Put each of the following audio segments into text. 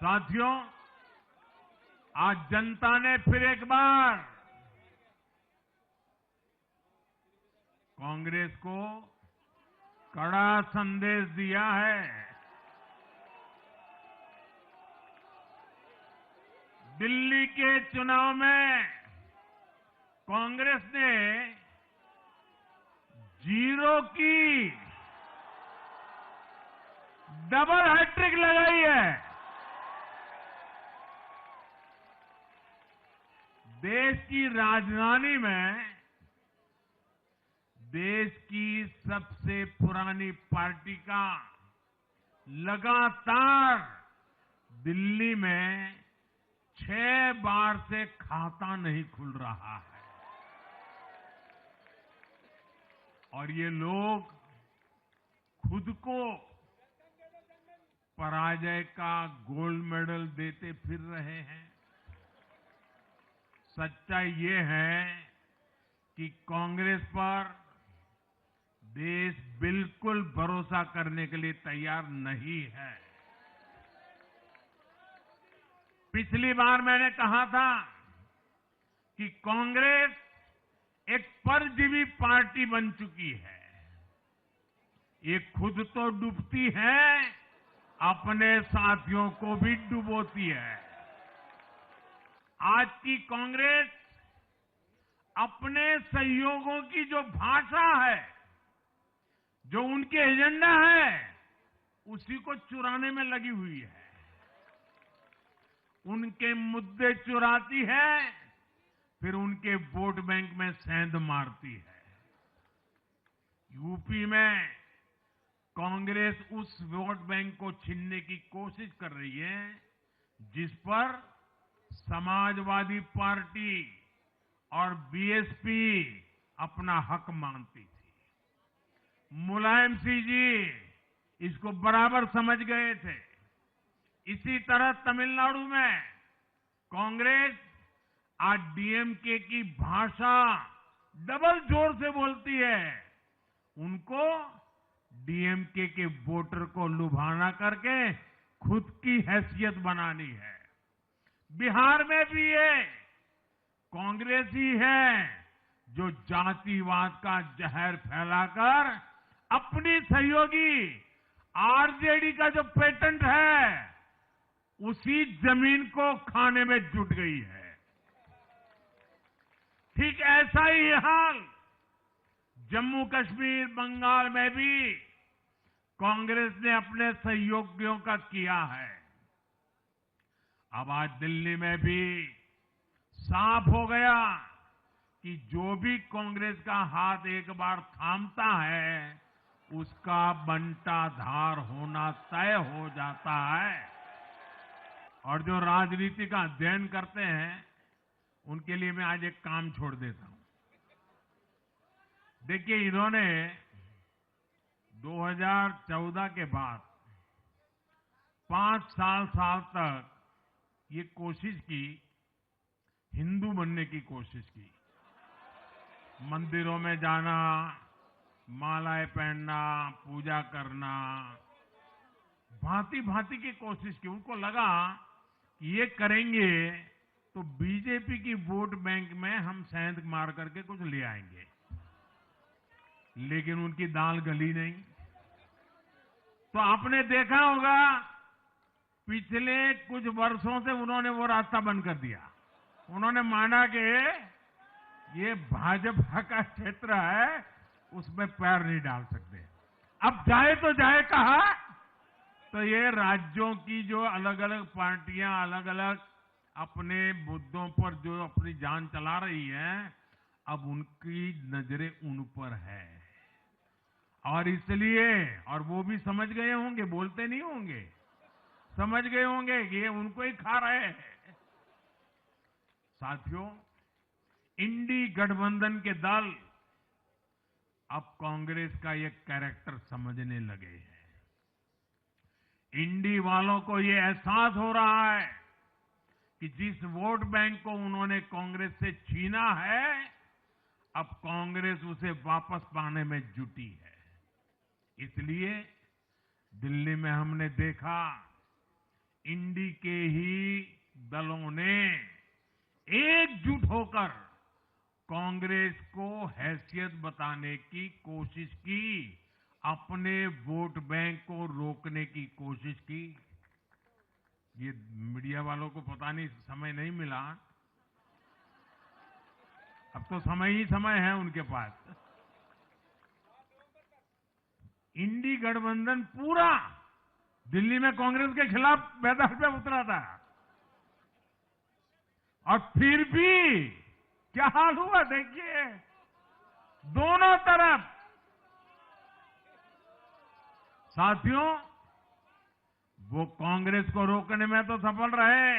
साथियों, आज जनता ने फिर एक बार कांग्रेस को कड़ा संदेश दिया है। दिल्ली के चुनाव में कांग्रेस ने जीरो की डबल हैट्रिक लगाई है। देश की राजधानी में देश की सबसे पुरानी पार्टी का लगातार दिल्ली में 6 बार से खाता नहीं खुल रहा है और ये लोग खुद को पराजय का गोल्ड मेडल देते फिर रहे हैं। सच्चाई ये है कि कांग्रेस पर देश बिल्कुल भरोसा करने के लिए तैयार नहीं है। पिछली बार मैंने कहा था कि कांग्रेस एक परजीवी पार्टी बन चुकी है। ये खुद तो डूबती है, अपने साथियों को भी डुबोती है। आज की कांग्रेस अपने सहयोगियों की जो भाषा है, जो उनके एजेंडा है, उसी को चुराने में लगी हुई है। उनके मुद्दे चुराती है, फिर उनके वोट बैंक में सेंध मारती है। यूपी में कांग्रेस उस वोट बैंक को छीनने की कोशिश कर रही है जिस पर समाजवादी पार्टी और बीएसपी अपना हक मानती थी। मुलायम सिंह जी इसको बराबर समझ गए थे। इसी तरह तमिलनाडु में कांग्रेस आज डीएमके की भाषा डबल जोर से बोलती है। उनको डीएमके के वोटर को लुभाना करके खुद की हैसियत बनानी है। बिहार में भी ये कांग्रेस ही है जो जातिवाद का जहर फैलाकर अपनी सहयोगी आरजेडी का जो पेटेंट है उसी जमीन को खाने में जुट गई है। ठीक ऐसा ही हाल जम्मू कश्मीर, बंगाल में भी कांग्रेस ने अपने सहयोगियों का किया है। अब आज दिल्ली में भी साफ हो गया कि जो भी कांग्रेस का हाथ एक बार थामता है उसका बंटाधार होना तय हो जाता है। और जो राजनीति का अध्ययन करते हैं उनके लिए मैं आज एक काम छोड़ देता हूं। देखिए, इन्होंने 2014 के बाद 5 साल तक ये कोशिश की, हिंदू बनने की कोशिश की। मंदिरों में जाना, मालाएं पहनना, पूजा करना, भांति भांति की कोशिश की। उनको लगा कि ये करेंगे तो बीजेपी की वोट बैंक में हम सेंध मार करके कुछ ले आएंगे, लेकिन उनकी दाल गली नहीं। तो आपने देखा होगा पिछले कुछ वर्षों से उन्होंने वो रास्ता बंद कर दिया। उन्होंने माना कि ये भाजपा का क्षेत्र है, उसमें पैर नहीं डाल सकते। अब जाए तो जाए कहा, तो ये राज्यों की जो अलग अलग पार्टियां अलग अलग अपने मुद्दों पर जो अपनी जान चला रही हैं, अब उनकी नजरें उन पर है। और इसलिए, और वो भी समझ गए होंगे, बोलते नहीं होंगे, समझ गए होंगे कि ये उनको ही खा रहे हैं। साथियों, इंडी गठबंधन के दल अब कांग्रेस का ये कैरेक्टर समझने लगे हैं। इंडी वालों को ये एहसास हो रहा है कि जिस वोट बैंक को उन्होंने कांग्रेस से छीना है, अब कांग्रेस उसे वापस पाने में जुटी है। इसलिए दिल्ली में हमने देखा इंडी के ही दलों ने एकजुट होकर कांग्रेस को हैसियत बताने की कोशिश की, अपने वोट बैंक को रोकने की कोशिश की। ये मीडिया वालों को पता नहीं समय नहीं मिला, अब तो समय ही समय है उनके पास। इंडी गठबंधन पूरा दिल्ली में कांग्रेस के खिलाफ मैदान पे उतरा था, और फिर भी क्या हाल हुआ देखिए, दोनों तरफ। साथियों, वो कांग्रेस को रोकने में तो सफल रहे,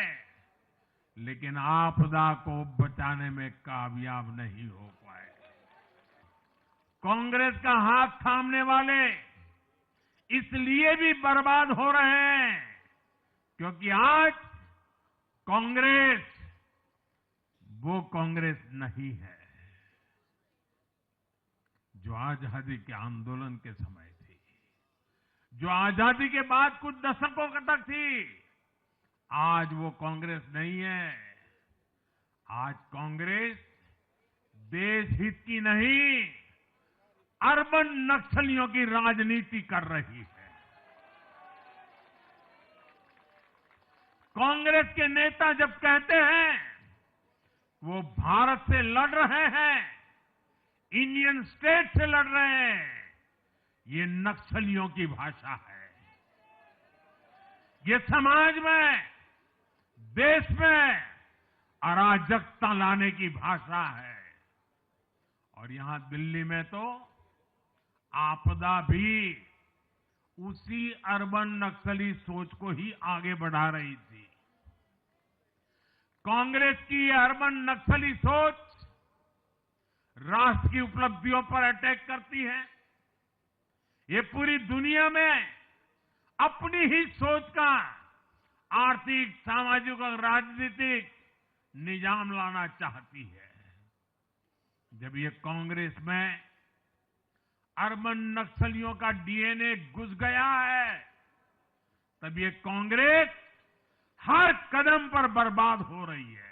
लेकिन आपदा को बचाने में कामयाब नहीं हो पाए। कांग्रेस का हाथ थामने वाले इसलिए भी बर्बाद हो रहे हैं क्योंकि आज कांग्रेस वो कांग्रेस नहीं है जो आजादी के आंदोलन के समय थी, जो आजादी के बाद कुछ दशकों तक थी। आज वो कांग्रेस नहीं है। आज कांग्रेस देश हित की नहीं, अर्बन नक्सलियों की राजनीति कर रही है। कांग्रेस के नेता जब कहते हैं वो भारत से लड़ रहे हैं, इंडियन स्टेट से लड़ रहे हैं, ये नक्सलियों की भाषा है। ये समाज में, देश में अराजकता लाने की भाषा है। और यहां दिल्ली में तो आपदा भी उसी अर्बन नक्सली सोच को ही आगे बढ़ा रही थी। कांग्रेस की ये अर्बन नक्सली सोच राष्ट्र की उपलब्धियों पर अटैक करती है। ये पूरी दुनिया में अपनी ही सोच का आर्थिक, सामाजिक और राजनीतिक निजाम लाना चाहती है। जब ये कांग्रेस में अर्बन नक्सलियों का डीएनए घुस गया है, तब ये कांग्रेस हर कदम पर बर्बाद हो रही है।